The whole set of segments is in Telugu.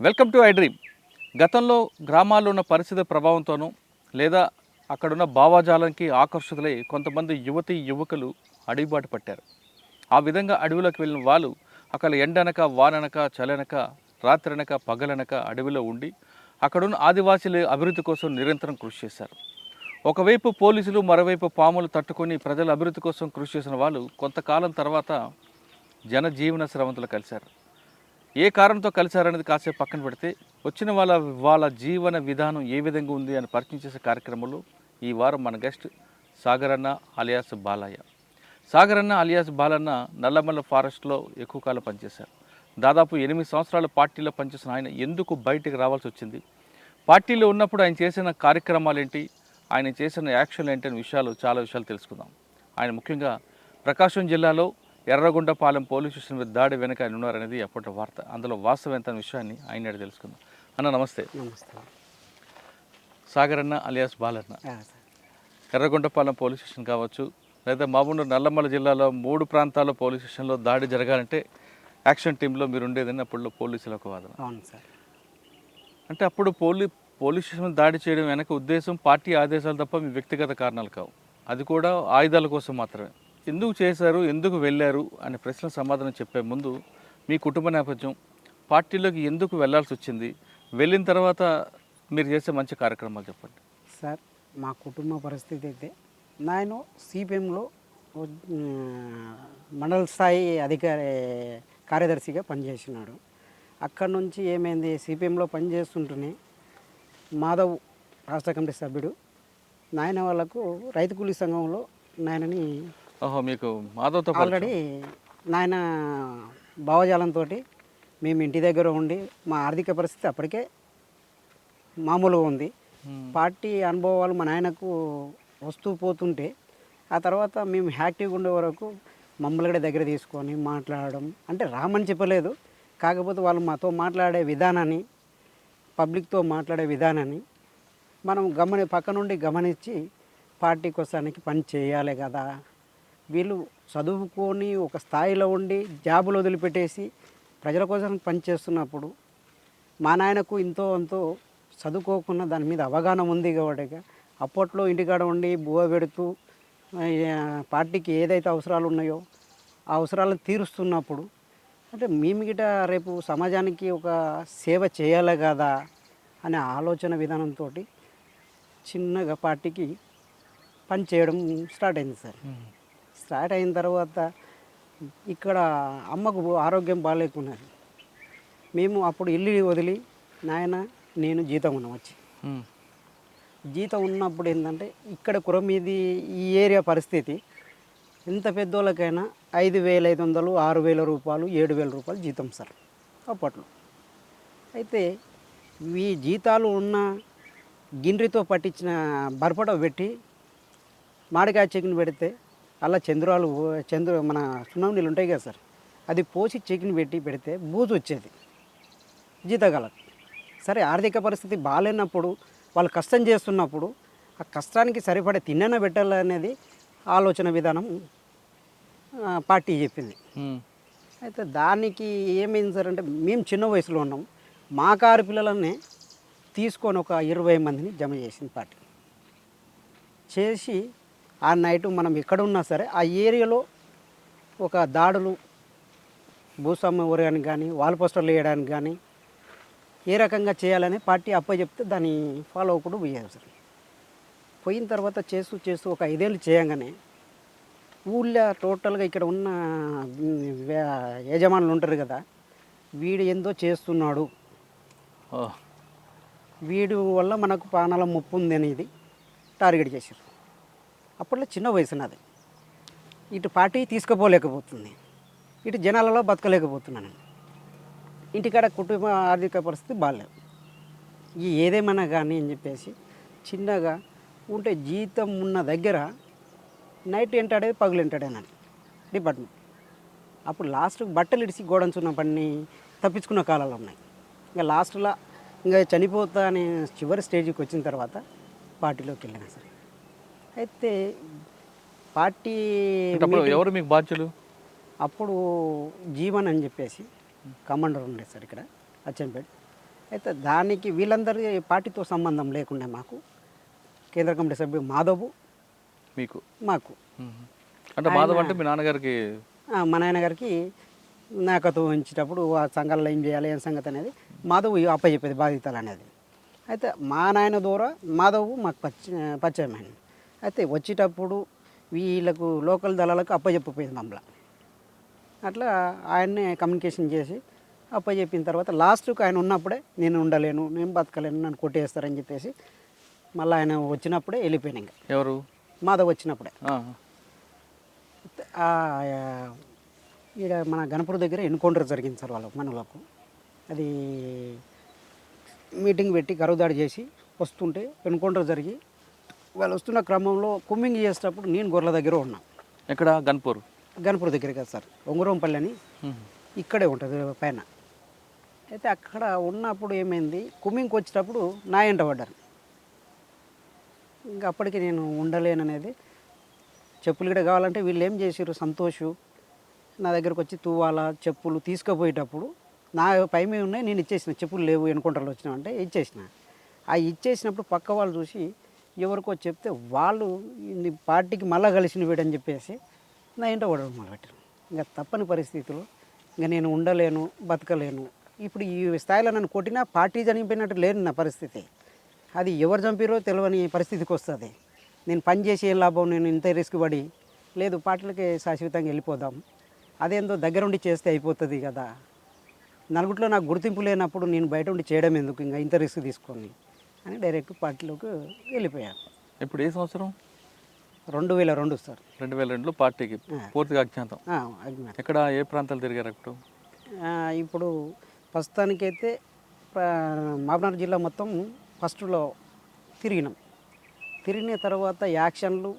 Welcome to I dream. గతంలో గ్రామాల్లో ఉన్న పరిస్థితి ప్రభావంతోనూ లేదా అక్కడున్న భావాజాలానికి ఆకర్షితులై కొంతమంది యువతీ యువకులు అడవిబాటు పట్టారు. ఆ విధంగా అడవిలోకి వెళ్ళిన వాళ్ళు అక్కడ ఎండనక వాననక చలనక రాత్రనక పగలనక అడవిలో ఉండి అక్కడున్న ఆదివాసీల అభివృద్ధి కోసం నిరంతరం కృషి చేశారు. ఒకవైపు పోలీసులు, మరోవైపు పాములు తట్టుకొని ప్రజల అభివృద్ధి కోసం కృషి చేసిన వాళ్ళు కొంతకాలం తర్వాత జనజీవన స్రవంతులు కలిశారు. ఏ కారణంతో కలిశారనేది కాసేపు పక్కన పెడితే వచ్చిన వాళ్ళ జీవన విధానం ఏ విధంగా ఉంది అని పరిచయం చేసే కార్యక్రమంలో ఈ వారం మన guest Sagaranna alias Balayya. Sagaranna alias Balanna Nallamala ఫారెస్ట్లో ఎక్కువ కాలం పనిచేశారు. దాదాపు 8 సంవత్సరాల పార్టీలో పనిచేసిన ఆయన ఎందుకు బయటికి రావాల్సి వచ్చింది, పార్టీలో ఉన్నప్పుడు ఆయన చేసిన కార్యక్రమాలు ఏంటి, ఆయన చేసిన యాక్షన్ ఏంటి అనే చాలా విషయాలు తెలుసుకుందాం. ఆయన ముఖ్యంగా ప్రకాశం జిల్లాలో ఎర్రగొండపాలెం పోలీస్ స్టేషన్ మీద దాడి వెనక ఆయన ఉన్నారనేది అప్పటి వార్త. అందులో వాస్తవం ఎంత విషయాన్ని ఆయన తెలుసుకుందాం. అన్న నమస్తే. నమస్తే. సాగరన్న alias Balanna, Yerragondapalem police station కావచ్చు లేదా మామూలు నల్లమల్ల జిల్లాలో 3 ప్రాంతాల్లో పోలీస్ స్టేషన్లో దాడి జరగాలంటే యాక్షన్ టీంలో మీరు ఉండేదని అప్పుడు పోలీసుల ఒక వాదన. అవును సార్. అంటే అప్పుడు పోలీస్ స్టేషన్ దాడి చేయడం వెనక ఉద్దేశం పార్టీ ఆదేశాలు తప్ప మీ వ్యక్తిగత కారణాలు కావు, అది కూడా ఆయుధాల కోసం మాత్రమే. ఎందుకు చేశారు, ఎందుకు వెళ్ళారు అనే ప్రశ్న సమాధానం చెప్పే ముందు మీ కుటుంబ నేపథ్యం, పార్టీలోకి ఎందుకు వెళ్ళాల్సి వచ్చింది, వెళ్ళిన తర్వాత మీరు చేసే మంచి కార్యక్రమాలు చెప్పండి. సార్, మా కుటుంబ పరిస్థితి అయితే నేను సిపిఎంలో మండల స్థాయి కార్యదర్శిగా పనిచేసినాడు. అక్కడి నుంచి ఏమైంది, సిపిఎంలో పనిచేస్తుంటేనే మాధవ్ రాష్ట్ర కమిటీ సభ్యుడు నాయన వాళ్ళకు రైతు కూలీ సంఘంలో నాయనని మీకు మాధవ్తో ఆల్రెడీ నాయన భావజాలంతో మేము ఇంటి దగ్గర ఉండి మా ఆర్థిక పరిస్థితి అప్పటికే మామూలుగా ఉంది. పార్టీ అనుభవాలు మా నాయనకు వస్తూ పోతుంటే ఆ తర్వాత మేము యాక్టివ్గా ఉండే వరకు మమ్మల్ని కూడా దగ్గర తీసుకొని మాట్లాడడం, అంటే రామని చెప్పలేదు, కాకపోతే వాళ్ళు మాతో మాట్లాడే విధానాన్ని, పబ్లిక్తో మాట్లాడే విధానాన్ని మనం పక్క నుండి గమనించి పార్టీ కోసానికి పని చేయాలి కదా, వీళ్ళు చదువుకొని ఒక స్థాయిలో ఉండి జాబులు వదిలిపెట్టేసి ప్రజల కోసం పనిచేస్తున్నప్పుడు మా నాయనకు ఇంతో అంతో చదువుకోకుండా దాని మీద అవగాహన ఉంది కాబట్టి అప్పట్లో ఇంటికాడ ఉండి బువ్వ పెడుతూ పార్టీకి ఏదైతే అవసరాలు ఉన్నాయో ఆ అవసరాలను తీరుస్తున్నప్పుడు అంటే మేము గిట రేపు సమాజానికి ఒక సేవ చేయాలి కదా అనే ఆలోచన విధానంతో చిన్నగా పార్టీకి పని చేయడం స్టార్ట్ అయింది సార్. స్టార్ట్ అయిన తర్వాత ఇక్కడ అమ్మకు ఆరోగ్యం బాగాలేకున్నది. మేము అప్పుడు ఇల్లు వదిలి నాయన నేను జీతం ఉన్నాం వచ్చి. జీతం ఉన్నప్పుడు ఏంటంటే ఇక్కడ కురమీది ఈ ఏరియా పరిస్థితి ఎంత పెద్దోళ్ళకైనా 5,500, 6,000 రూపాయలు, 7,000 రూపాయలు జీతం సార్ అప్పట్లో. అయితే ఈ జీతాలు ఉన్న గిండ్రితో పట్టించిన బరపట పెట్టి మామిడికాయ చికెన్ పెడితే అలా మన సున్నం నీళ్ళు ఉంటాయి కదా సార్, అది పోసి చికెన్ పెడితే బూజు వచ్చేది జీతగాలకు. సరే, ఆర్థిక పరిస్థితి బాగాలేనప్పుడు వాళ్ళు కష్టం చేస్తున్నప్పుడు ఆ కష్టానికి సరిపడే తిన్నైనా పెట్టాలనేది ఆలోచన విధానం పార్టీ చెప్పింది. అయితే దానికి ఏమైంది సార్ అంటే మేము చిన్న వయసులో ఉన్నాం, మా కారు పిల్లలనే తీసుకొని ఒక 20 మందిని జమ చేసింది పార్టీ. చేసి ఆ నైటు మనం ఎక్కడున్నా సరే ఆ ఏరియాలో ఒక దాడులు, భూస్వామ్య ఊరగానికి కానీ వాల్ పోస్టర్లు వేయడానికి కానీ ఏ రకంగా చేయాలని పార్టీ చెప్తే దాన్ని ఫాలో అవ్వకుండా పోయారు సార్. పోయిన తర్వాత చేస్తూ ఒక 5 ఏళ్ళు చేయగానే ఊళ్ళో టోటల్గా ఇక్కడ ఉన్న యజమానులు ఉంటారు కదా, వీడు ఏందో చేస్తున్నాడు, వీడు వల్ల మనకు ప్రాణాల ముప్పు ఉంది అనేది టార్గెట్ చేశారు. అప్పట్లో చిన్న వయసు నాది, ఇటు పార్టీ తీసుకుపోలేకపోతుంది, ఇటు జనాలలో బతకలేకపోతున్నాను, ఇంటికాడ కుటుంబ ఆర్థిక పరిస్థితి బాగాలేదు. ఏదేమన్నా కానీ అని చెప్పేసి చిన్నగా ఉంటే జీతం ఉన్న దగ్గర నైట్ ఎంటాడేది, పగులు ఎంటాడేనని డిపార్ట్మెంట్. అప్పుడు లాస్ట్ బట్టలు ఇడిచి గోడంచున్న పని తప్పించుకున్న కాలాలు ఉన్నాయి. ఇంకా లాస్ట్లో ఇంకా చనిపోతా అనే చివరి స్టేజ్కి వచ్చిన తర్వాత పార్టీలోకి వెళ్ళినా సరే. అయితే పార్టీ ఎవరు మీకు బాధ్యులు? అప్పుడు జీవన్ అని చెప్పేసి కమాండర్ ఉండే సార్ ఇక్కడ అచ్చంపేట. అయితే దానికి వీళ్ళందరి పార్టీతో సంబంధం లేకుండా మాకు కేంద్ర కమిటీ సభ్యుడు మాధవ్ మీకు మాకు అంటే మాధవ్ అంటే మీ నాన్నగారికి మా నాన్నగారికి నాకతో ఉంచేటప్పుడు ఆ సంఘాలలో ఏం చేయాలి ఏం సంగతి అనేది మాధవ్ అప్పచెప్పేది బాధ్యతలు అనేది. అయితే మా నాయన ద్వారా మాధవ్ మాకు పరిచయం అయింది. అయితే వచ్చేటప్పుడు వీళ్ళకు లోకల్ దళాలకు అప్పచెప్పిపోయింది మమ్మల్ని. అట్లా ఆయన్నే కమ్యూనికేషన్ చేసి అప్పచెప్పిన తర్వాత లాస్ట్కి ఆయన ఉన్నప్పుడే నేను ఉండలేను, నేను బతకలేను, నన్ను కొట్టేస్తారని చెప్పేసి మళ్ళీ ఆయన వచ్చినప్పుడే వెళ్ళిపోయాను. ఇంకా ఎవరు మాధవ్ వచ్చినప్పుడే ఆ. ఇక్కడ మన గణపూర్ దగ్గర ఎన్కౌంటర్ జరిగింది సార్ వాళ్ళకు మనలకు. అది మీటింగ్ పెట్టి గరువుదాడి చేసి వస్తుంటే ఎన్కౌంటర్ జరిగి వాళ్ళు వస్తున్న క్రమంలో కుమ్మింగ్ చేసేటప్పుడు నేను గొర్రెల దగ్గర ఉన్నా. ఎక్కడ గణపూర్ దగ్గర కదా సార్, ఒంగురంపల్లి అని ఇక్కడే ఉంటుంది పైన. అయితే అక్కడ ఉన్నప్పుడు ఏమైంది, కుమ్మింగ్కి వచ్చేటప్పుడు నా ఎంట పడ్డారు. ఇంకా అప్పటికి నేను ఉండలేననేది, చెప్పులు కూడా కావాలంటే వీళ్ళు ఏం చేసారు, సంతోషు నా దగ్గరకు వచ్చి తువ్వాల చెప్పులు తీసుకుపోయేటప్పుడు నా పై మీద ఉన్నాయి, నేను ఇచ్చేసిన, చెప్పులు లేవు ఎన్కౌంటర్లు వచ్చినావు అంటే ఇచ్చేసిన. ఆ ఇచ్చేసినప్పుడు పక్క వాళ్ళు చూసి ఎవరికో చెప్తే వాళ్ళు నీ పార్టీకి మళ్ళా కలిసిన వీడని చెప్పేసి నా ఇంట పడడం మొదలుపెట్టారు. ఇంకా తప్పని పరిస్థితులు, ఇంకా నేను ఉండలేను, బతకలేను. ఇప్పుడు ఈ స్థాయిలో నన్ను కొట్టినా పార్టీ చనిపోయినట్టు లేని నా పరిస్థితి. అది ఎవరు చంపారో తెలియని పరిస్థితికి వస్తుంది. నేను పని చేసి ఏం లాభం, నేను ఇంత రిస్క్ పడి లేదు, పార్టీలకి శాశ్వతంగా వెళ్ళిపోదాం, అదేందో దగ్గరుండి చేస్తే అయిపోతుంది కదా, నలుగురిలో నాకు గుర్తింపు లేనప్పుడు నేను బయట ఉండి చేయడం ఎందుకు, ఇంకా ఇంత రిస్క్ తీసుకొని అని డైరెక్ట్ పార్టీలోకి వెళ్ళిపోయాను. ఇప్పుడు ఏ సంవత్సరం? 2002 సార్. 2002లో పార్టీకి పూర్తిగా అజ్ఞాతం. అజ్ఞాతం. ఎక్కడ ఏ ప్రాంతాలు తిరిగారు అప్పుడు? ఇప్పుడు ప్రస్తుతానికైతే మహబూబ్నగర్ జిల్లా మొత్తం ఫస్ట్లో తిరిగినాం. తిరిగిన తర్వాత యాక్షన్లు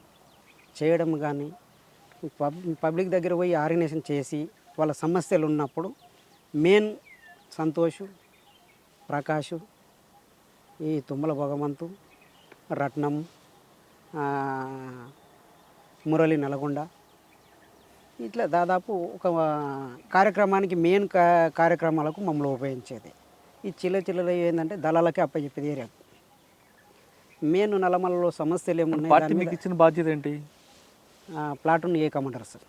చేయడం కానీ పబ్లిక్ దగ్గర పోయి ఆర్గనైజేషన్ చేసి వాళ్ళ సమస్యలు ఉన్నప్పుడు మెయిన్ సంతోషు, ప్రకాషు, ఈ తుమ్మల భగవంతు, రత్నం, మురళి నల్గొండ, ఇట్లా దాదాపు ఒక కార్యక్రమానికి మెయిన్ కార్యక్రమాలకు మమ్మల్ని ఉపయోగించేది. ఈ చిల్లర ఏంటంటే దళాలకే అప్పచెప్పేది ఏరియాకు. మెయిన్ నల్లమలలో సమస్యలు ఏమున్నాయి, పార్టీ మీకు ఇచ్చిన బాధ్యత ఏంటి? ప్లాటూన్ ఏ కమాండర్ సార్.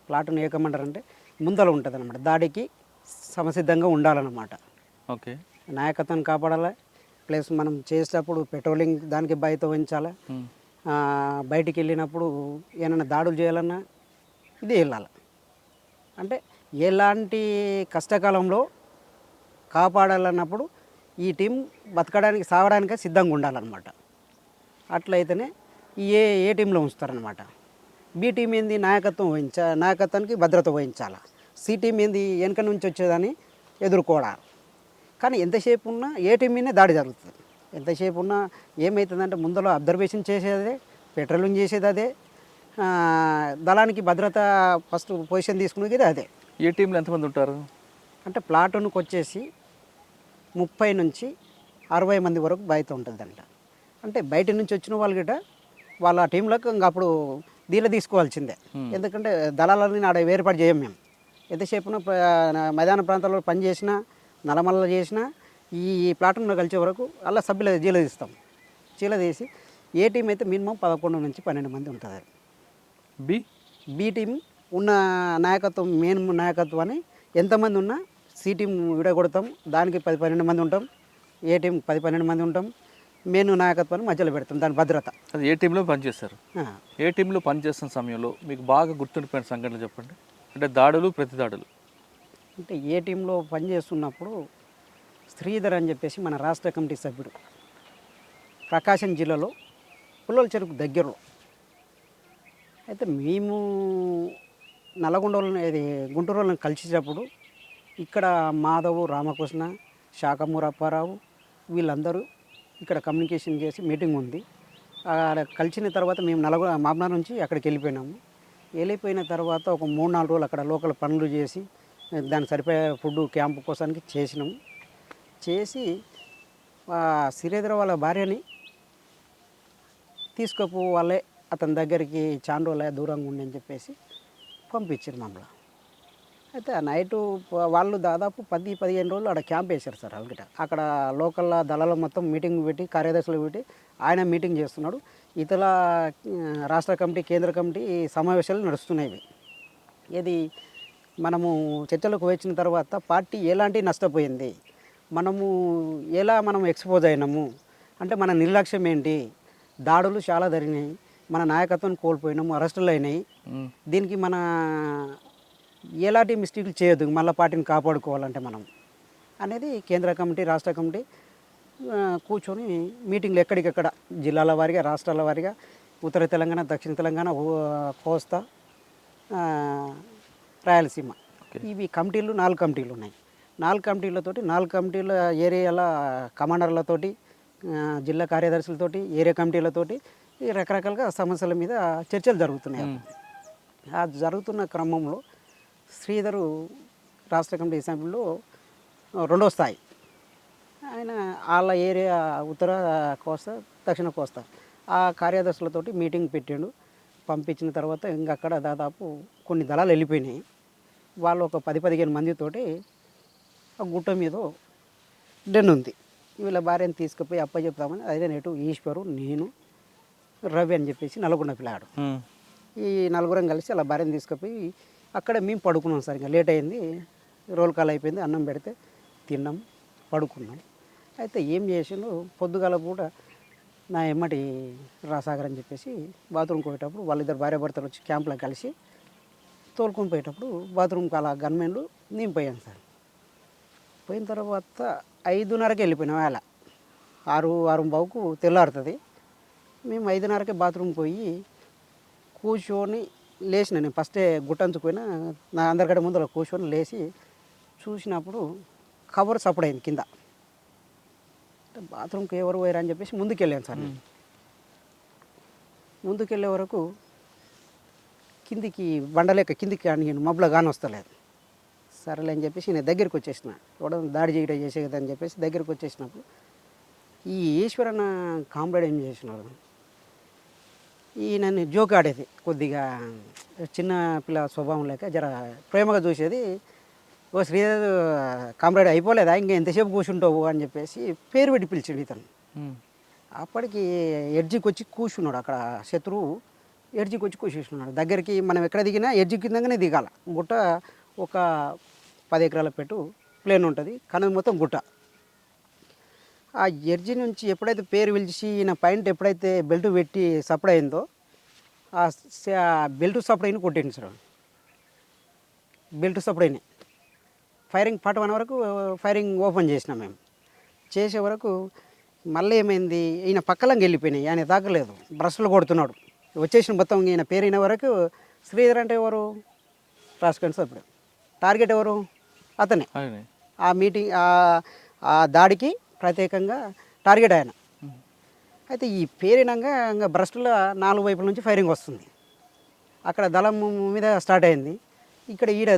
ప్లాటూన్ ఏ కమాండర్ అంటే ముందర ఉంటుంది అనమాట, దాడికి సమసిద్ధంగా ఉండాలన్నమాట. ఓకే, నాయకత్వాన్ని కాపాడాలి, ప్లస్ మనం చేసేటప్పుడు పెట్రోలింగ్ దానికి బయట ఉంచాలి, బయటికి వెళ్ళినప్పుడు ఏమైనా దాడులు చేయాలన్నా ఇది వెళ్ళాలి. అంటే ఎలాంటి కష్టకాలంలో కాపాడాలన్నప్పుడు ఈ టీం బతకడానికి సావడానికి సిద్ధంగా ఉండాలన్నమాట. అట్లయితేనే ఏ టీంలో ఉంచుతారనమాట. బి టీం ఏంది, నాయకత్వానికి భద్రత వహించాలి. సి టీం ఏంది, వెనక నుంచి వచ్చేదాన్ని ఎదుర్కోవాలి. కానీ ఎంతసేపు ఉన్నా ఏ టీం మీదే దాడి జరుగుతుంది. ఎంతసేపు ఉన్నా ఏమవుతుందంటే ముందర అబ్జర్వేషన్ చేసేదే, పెట్రోలింగ్ చేసేది అదే, దళానికి భద్రత ఫస్ట్ పొజిషన్ తీసుకునేది అదే. ఏ టీంలో ఎంతమంది ఉంటారు అంటే ప్లాటూన్కి వచ్చేసి 30 నుంచి 60 మంది వరకు బయట ఉంటుందంట. అంటే బయట నుంచి వచ్చిన వాళ్ళు గిట్ట వాళ్ళ టీంలకు ఇంకా అప్పుడు దీనిలో తీసుకోవాల్సిందే. ఎందుకంటే దళాలని ఆడ వేరుపాటు చేయం మేము. ఎంతసేపున మైదాన ప్రాంతాల్లో పని చేసినా, నల్లమల్ల చేసినా ఈ ప్లాటూన్లో కలిసే వరకు అలా సభ్యులు జీలదీస్తాం. జీలదీసి ఏ టీం అయితే మినిమం 11 నుంచి 12 మంది ఉంటుంది. బి టీం ఉన్న నాయకత్వం, మెయిన్ నాయకత్వాన్ని ఎంతమంది ఉన్నా సి టీం విడగొడతాం, దానికి 10-12 మంది ఉంటాం. ఏ టీం 10-12 మంది ఉంటాం. మెయిన్ నాయకత్వాన్ని మధ్యలో పెడతాం, దాని భద్రత. అది ఏ టీంలో పనిచేస్తారు? ఏ టీంలో పనిచేస్తున్న సమయంలో మీకు బాగా గుర్తుండిపోయిన సంఘటనలు చెప్పండి. అంటే దాడులు, ప్రతి దాడులు. అంటే ఏ టీంలో పనిచేస్తున్నప్పుడు శ్రీధర్ అని చెప్పేసి మన రాష్ట్ర కమిటీ సభ్యుడు, ప్రకాశం జిల్లాలో పుల్లల చెరుకు దగ్గరలో. అయితే మేము నల్లగొండ వాళ్ళని, ఇది గుంటూరు వాళ్ళని కలిసేటప్పుడు ఇక్కడ మాధవ్, రామకృష్ణ, శాఖమూరు అప్పారావు వీళ్ళందరూ ఇక్కడ కమ్యూనికేషన్ చేసి మీటింగ్ ఉంది. అక్కడ కలిసిన తర్వాత మేము మహబూబ్నగర్ నుంచి అక్కడికి వెళ్ళిపోయినాము. వెళ్ళిపోయిన తర్వాత ఒక 3-4 రోజులు అక్కడ లోకల్ పనులు చేసి దానికి సరిపోయే ఫుడ్ క్యాంపు కోసానికి చేసినాము. చేసి శ్రీధర్ వాళ్ళ భార్యని తీసుకుపోవాలే, అతని దగ్గరికి చాలా రోజులు దూరంగా ఉండి అని చెప్పేసి పంపించారు మమ్మల్ని. అయితే ఆ నైటు వాళ్ళు దాదాపు 10-15 రోజులు అక్కడ క్యాంప్ వేశారు సార్ అల్గిట. అక్కడ లోకల్ దళాలు మొత్తం మీటింగ్ పెట్టి కార్యదర్శులు పెట్టి ఆయన మీటింగ్ చేస్తున్నాడు. ఇతర రాష్ట్ర కమిటీ, కేంద్ర కమిటీ సమావేశాలు నడుస్తున్నాయి ఇవి. ఇది మనము చర్చలకు వచ్చిన తర్వాత పార్టీ ఎలాంటి నష్టపోయింది, మనము ఎలా మనం ఎక్స్పోజ్ అయినాము అంటే మన నిర్లక్ష్యం ఏంటి, దాడులు చాలా జరిగినాయి, మన నాయకత్వం కోల్పోయినాము, అరెస్టులు అయినాయి, దీనికి మన ఎలాంటి మిస్టేక్లు చేయొద్దు మళ్ళీ పార్టీని కాపాడుకోవాలంటే మనం అనేది కేంద్ర కమిటీ, రాష్ట్ర కమిటీ కూర్చొని మీటింగ్లు ఎక్కడికెక్కడ జిల్లాల వారీగా, రాష్ట్రాల వారీగా, ఉత్తర తెలంగాణ, దక్షిణ తెలంగాణ, కోస్తా, రాయలసీమ, ఇవి కమిటీలు 4 కమిటీలు ఉన్నాయి. 4 కమిటీలతోటి 4 కమిటీల ఏరియాల కమాండర్లతోటి, జిల్లా కార్యదర్శులతోటి, ఏరియా కమిటీలతోటి ఈ రకరకాలుగా సమస్యల మీద చర్చలు జరుగుతున్నాయి. ఆ జరుగుతున్న క్రమంలో శ్రీధరు రాష్ట్ర కమిటీ సభ్యులు 2వ స్థాయి ఆయన వాళ్ళ ఏరియా ఉత్తర కోస్తా, దక్షిణ కోస్తా ఆ కార్యదర్శులతోటి మీటింగ్ పెట్టాడు. పంపించిన తర్వాత ఇంకా అక్కడ దాదాపు కొన్ని దళాలు వెళ్ళిపోయినాయి. వాళ్ళు ఒక 10-15 మందితోటి ఆ గుట్ట మీద డెన్ ఉంది. వీళ్ళ భార్యను తీసుకుపోయి అప్పచెప్తామని అదే నేటు ఈశ్వరు, నేను, రవి అని చెప్పేసి నల్గొండ పిల్లాడు, ఈ నలుగురం కలిసి అలా భార్యను తీసుకుపోయి అక్కడ మేము పడుకున్నాం సార్. ఇంకా లేట్ అయింది, రోల్ కాల్ అయిపోయింది, అన్నం పెడితే తిన్నాం, పడుకున్నాం. అయితే ఏం చేసిండు, పొద్దుగాల పూట నా ఎమ్మటి రాసాగర్ అని చెప్పేసి బాత్రూమ్కి పోయేటప్పుడు వాళ్ళిద్దరు భార్యాభర్తలు వచ్చి క్యాంప్లో కలిసి తోలుకొని పోయేటప్పుడు బాత్రూమ్కి అలా గన్మెన్లు నేను పోయాను సార్. పోయిన తర్వాత 5:30కి వెళ్ళిపోయినాం. వేళ 6-6:15కు తెల్లారుతుంది. మేము 5:30కే బాత్రూమ్కి పోయి కూర్చొని లేచిన. నేను ఫస్టే గుట్టంచుకుపోయినా, నా అందరికంటే ముందు అలా కూర్చొని లేచి చూసినప్పుడు కవర్ సపడైంది కింద. బాత్రూమ్కి ఎవరు పోయారు అని చెప్పేసి ముందుకు వెళ్ళాను సార్. నేను ముందుకు వెళ్ళే వరకు కిందికి బండలేక కిందికి నేను మబ్బులో గాని వస్తలేదు. సరేలే అని చెప్పేసి నేను దగ్గరికి వచ్చేసిన, ఎవడో దాడి చేయడం చేసే కదా అని చెప్పేసి దగ్గరికి వచ్చేసినప్పుడు ఈ ఈశ్వరన్న కామ్రేడ్ ఏం చేసినాడు, నన్ను జోక్ ఆడేది, కొద్దిగా చిన్న పిల్ల స్వభావం లేక జర ప్రేమగా చూసేది. ఓ శ్రీధర్ కామ్రేడ్ అయిపోలేదా, ఇంకా ఎంతసేపు కూర్చుంటావు అని చెప్పేసి పేరు పెట్టి పిలిచిండు ఇతను. అప్పటికి ఎడ్జికి వచ్చి కూర్చున్నాడు. అక్కడ శత్రువు ఎడ్జికి వచ్చి కూర్చున్నాడు. దగ్గరికి మనం ఎక్కడ దిగినా ఎడ్జి కిందగానే దిగాల. గుట్ట ఒక 10 ఎకరాల పెట్టు ప్లేన్ ఉంటుంది, కానీ మొత్తం గుట్ట. ఆ ఎడ్జి నుంచి ఎప్పుడైతే పేరు పిలిచి ఈయన పాయింట్ ఎప్పుడైతే బెల్ట్ పెట్టి సప్లై అయిందో ఆ బెల్ట్ సప్లైని కొట్టింది సార్. బెల్ట్ సప్లైని ఫైరింగ్ పార్ట్ 1 వరకు ఫైరింగ్ ఓపెన్ చేసినాం మేము. చేసే వరకు మళ్ళీ ఏమైంది, ఈయన పక్కలంగా వెళ్ళిపోయినాయి, ఆయన తాకలేదు, బ్రష్లు కొడుతున్నాడు. వచ్చేసిన మొత్తం ఈయన పేరైన వరకు శ్రీధర్ అంటే ఎవరు, రాసుకోండి సార్. ఇప్పుడు టార్గెట్ ఎవరు, అతనే. ఆ మీటింగ్ ఆ దాడికి ప్రత్యేకంగా టార్గెట్ ఆయన. అయితే ఈ పేరినంగా ఇంకా బ్రష్ల 4 వైపుల నుంచి ఫైరింగ్ వస్తుంది. అక్కడ దళం మీద స్టార్ట్ అయింది, ఇక్కడ ఈడ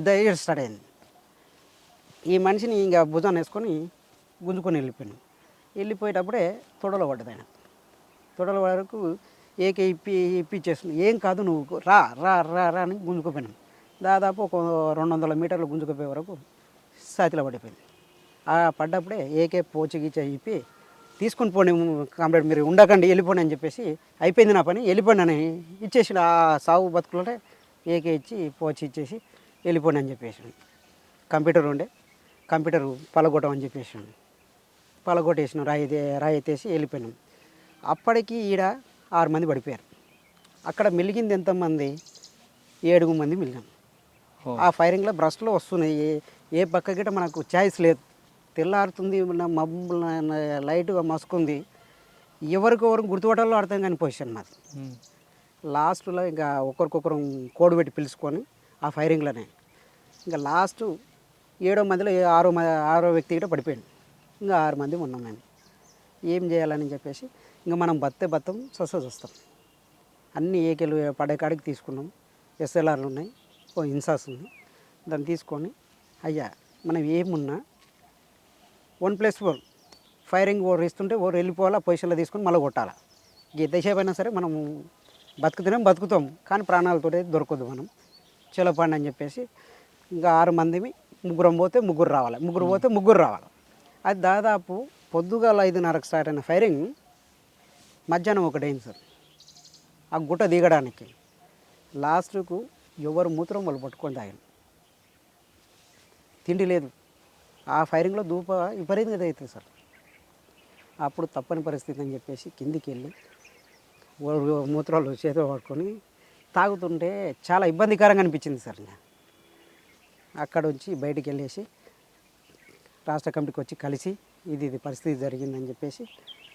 స్టార్ట్ అయింది. ఈ మనిషిని ఇంకా భుజాన్ని వేసుకొని గుంజుకొని వెళ్ళిపోయేటప్పుడే తొడలో పడ్డది ఆయన. తొడల వరకు ఏకే ఇప్పించేస్తుంది. ఏం కాదు నువ్వు రా రా రా రా అని గుంజుకుపోయినాం. దాదాపు ఒక 200 మీటర్లు గుంజుకుపోయే వరకు సాతిలో పడిపోయింది. ఆ పడ్డప్పుడే ఏకే పోచిగీచ ఇప్పి తీసుకుని పోండి కామ్రేడ్, మీరు ఉండకండి, వెళ్ళిపోండి అని చెప్పేసి అయిపోయింది నా పని, వెళ్ళిపోండి అని ఇచ్చేసి ఆ సాగు బతుకులంటే ఏకే ఇచ్చి పోచి ఇచ్చేసి వెళ్ళిపోండి అని చెప్పేసి. కంప్యూటర్ ఉండే, కంప్యూటర్ పలగొట్టం అని చెప్పేసి పలగొట్టేసినాం, రాయి ఎత్తేసి వెళ్ళిపోయినాం. అప్పటికి ఈడ 6 మంది పడిపోయారు. అక్కడ మెలిగింది ఎంతమంది, 7 మంది మిలిగాం. ఆ ఫైరింగ్లో బ్రష్లో వస్తున్నాయి, ఏ పక్క గిట్ట మనకు ఛాయిస్ లేదు. తెల్లారుతుంది, మబ్బు లైట్గా మసుకుంది, ఎవరికొవరు గుర్తుపట్టాలో అర్థం కాని పొజిషన్ మాది. లాస్ట్లో ఇంకా ఒకరికొకరు కోడ్ పెట్టి పిలుచుకొని ఆ ఫైరింగ్లోనే ఇంకా లాస్ట్ 7వ మందిలో 6వ వ్యక్తి కూడా పడిపోయాడు. ఇంకా 6 మంది ఉన్నాం మేము. ఏం చేయాలని చెప్పేసి ఇంకా మనం బత్తం చూస్తాం. అన్ని ఏకేలు పడే కాడికి తీసుకున్నాం. ఎస్ఎల్ఆర్లు ఉన్నాయి, ఓ ఇన్సాస్ ఉంది, దాన్ని తీసుకొని అయ్యా మనం ఏమున్నా 1+4 ఫైరింగ్ ఓవర్ ఇస్తుంటే ఓవర్ వెళ్ళిపోవాలా, పొజిషన్లో తీసుకొని మళ్ళీ కొట్టాలా. ఎంతసేపు అయినా సరే మనము బతుకుతాం, కానీ ప్రాణాలతో దొరకదు. మనం చలపండి అని చెప్పేసి ఇంకా 6 మందిమి ముగ్గురం పోతే ముగ్గురు రావాలి, ముగ్గురు పోతే ముగ్గురు రావాలి. అది దాదాపు పొద్దుగాల 5:30కి స్టార్ట్ అయిన ఫైరింగ్ మధ్యాహ్నం 1 అయింది సార్. ఆ గుట్ట దిగడానికి లాస్ట్కు ఎవరు మూత్రం వాళ్ళు పట్టుకొని తాగాను. తిండి లేదు. ఆ ఫైరింగ్లో ధూప విపరీతంగా అవుతుంది సార్. అప్పుడు తప్పని పరిస్థితి అని చెప్పేసి కిందికి వెళ్ళి మూత్రాలు చేతిలో పట్టుకొని తాగుతుంటే చాలా ఇబ్బందికరంగా అనిపించింది సార్. అక్కడ నుంచి బయటికి వెళ్ళేసి రాష్ట్ర కమిటీకి వచ్చి కలిసి ఇది పరిస్థితి జరిగిందని చెప్పేసి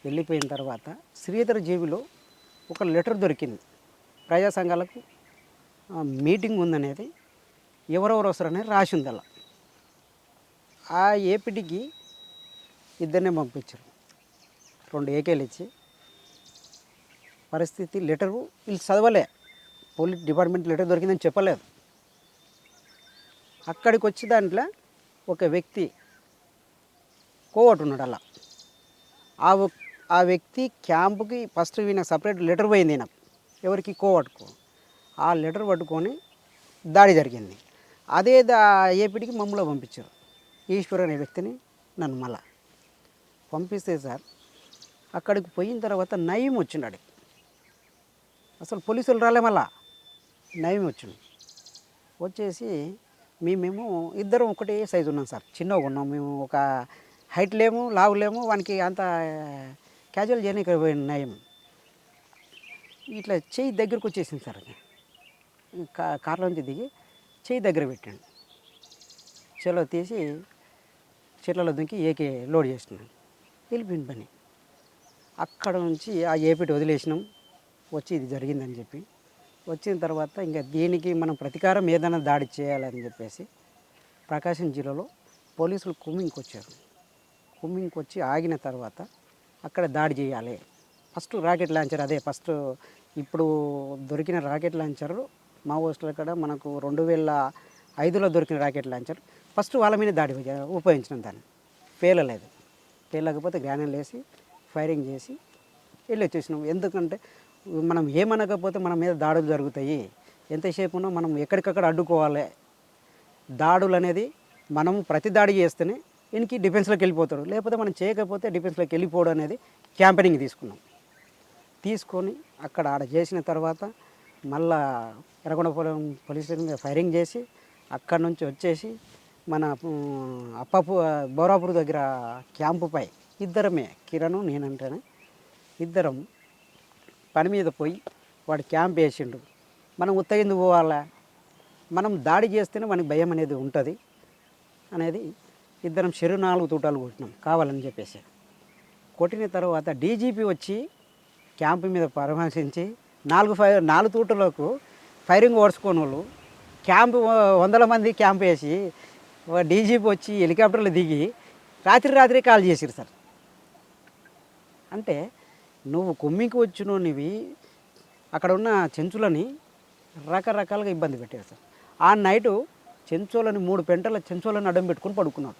వెళ్ళిపోయిన తర్వాత శ్రీధర్ జేబులో ఒక లెటర్ దొరికింది. ప్రజా సంఘాలకు మీటింగ్ ఉందనేది, ఎవరెవరు వస్తారనేది రాసి ఉంది అలా. ఆ ఏపీటీకి ఇద్దరినే పంపించారు. 2 ఏకేలు ఇచ్చి పరిస్థితి లెటరు వీళ్ళు చదవలే, పోలీస్ డిపార్ట్మెంట్ లెటర్ దొరికిందని చెప్పలేదు. అక్కడికి వచ్చి దాంట్లో ఒక వ్యక్తి కోవట్ ఉన్నాడు అలా. ఆ వ్యక్తి క్యాంపుకి ఫస్ట్ ఈయన సపరేట్ లెటర్ పోయింది, నాకు ఎవరికి కోవట్కు. ఆ లెటర్ పట్టుకొని దాడి జరిగింది. అదే ఏపీటీకి మమ్మల్ని పంపించారు. ఈశ్వర్ అనే వ్యక్తిని నన్ను మళ్ళా పంపిస్తే సార్ అక్కడికి పోయిన తర్వాత నయం వచ్చిండు. అసలు పోలీసులు రాలే, మళ్ళా నయం వచ్చిండు. వచ్చేసి మేమేమో ఇద్దరం ఒకటే సైజు ఉన్నాం సార్, చిన్నగా ఉన్నాం మేము. ఒక హైట్ లేము, లావు లేము, వానికి అంత క్యాజువల్ జర్నీ ఇక్కడ పోయిన నయం. ఇట్లా చెయ్యి దగ్గరకు వచ్చేసింది సార్. కార్లో నుంచి దిగి చెయ్యి దగ్గర పెట్టాడు. చెలో తీసి చెట్లలో దుంకి ఏకే లోడ్ చేసినాడు. వెళ్ళిపోయింది పని. అక్కడ నుంచి ఆ ఏపీటీ వదిలేసినాం. వచ్చి ఇది జరిగిందని చెప్పి వచ్చిన తర్వాత ఇంకా దీనికి మనం ప్రతీకారం ఏదైనా దాడి చేయాలని చెప్పేసి ప్రకాశం జిల్లాలో పోలీసులు కుమ్మింగ్కి వచ్చారు. కుమ్మింగ్కి వచ్చి ఆగిన తర్వాత అక్కడ దాడి చేయాలి. ఫస్ట్ రాకెట్ లాంచర్, అదే ఫస్ట్ ఇప్పుడు దొరికిన రాకెట్ లాంచర్ మావోయిస్టుల కాడ మనకు 2005లో దొరికిన రాకెట్ లాంచర్ ఫస్ట్ వాళ్ళ మీద దాడి ఉపయోగించినాం. దాన్ని పేలలేదు. పేలకపోతే గ్రానైల్ వేసి ఫైరింగ్ చేసి వెళ్ళి వచ్చేసినాం. ఎందుకంటే మనం ఏమనకపోతే మన మీద దాడులు జరుగుతాయి. ఎంతసేపు ఉన్నా మనం ఎక్కడికక్కడ అడ్డుకోవాలి. దాడులు అనేది మనం ప్రతి దాడి చేస్తేనే ఈయనకి డిఫెన్స్లోకి వెళ్ళిపోతాడు, లేకపోతే మనం చేయకపోతే డిఫెన్స్లోకి వెళ్ళిపోవడం అనేది క్యాంపెనింగ్ తీసుకున్నాం. తీసుకొని అక్కడ ఆడ చేసిన తర్వాత మళ్ళా ఎర్రగొండపురం పోలీస్ స్టేషన్ మీద ఫైరింగ్ చేసి అక్కడ నుంచి వచ్చేసి మన బోరాపూర్ దగ్గర క్యాంపుపై ఇద్దరమే, కిరణ్ నేనంటేనే ఇద్దరం పని మీద పోయి వాడు క్యాంప్ వేసిండు. మనం ఉత్తగిందుకు పోవాలా, మనం దాడి చేస్తేనే మనకి భయం అనేది ఉంటుంది అనేది ఇద్దరం 4 తూటాలు కొట్టినాం కావాలని చెప్పేసి. కొట్టిన తర్వాత డీజీపీ వచ్చి క్యాంపు మీద పరామర్శించి 4 తూటలకు ఫైరింగ్ ఓడ్చుకోని వాళ్ళు క్యాంపు 100 మంది క్యాంప్ వేసి డీజీపీ వచ్చి హెలికాప్టర్లో దిగి రాత్రి కాల్ చేసిరు సార్. అంటే నువ్వు కొమ్మికి వచ్చినవి అక్కడ ఉన్న చెంచులని రకరకాలుగా ఇబ్బంది పెట్టారు సార్. ఆ నైటు చెంచోలని 3 పెంటల చెంచోలను అడ్డం పెట్టుకొని పడుకున్నాడు.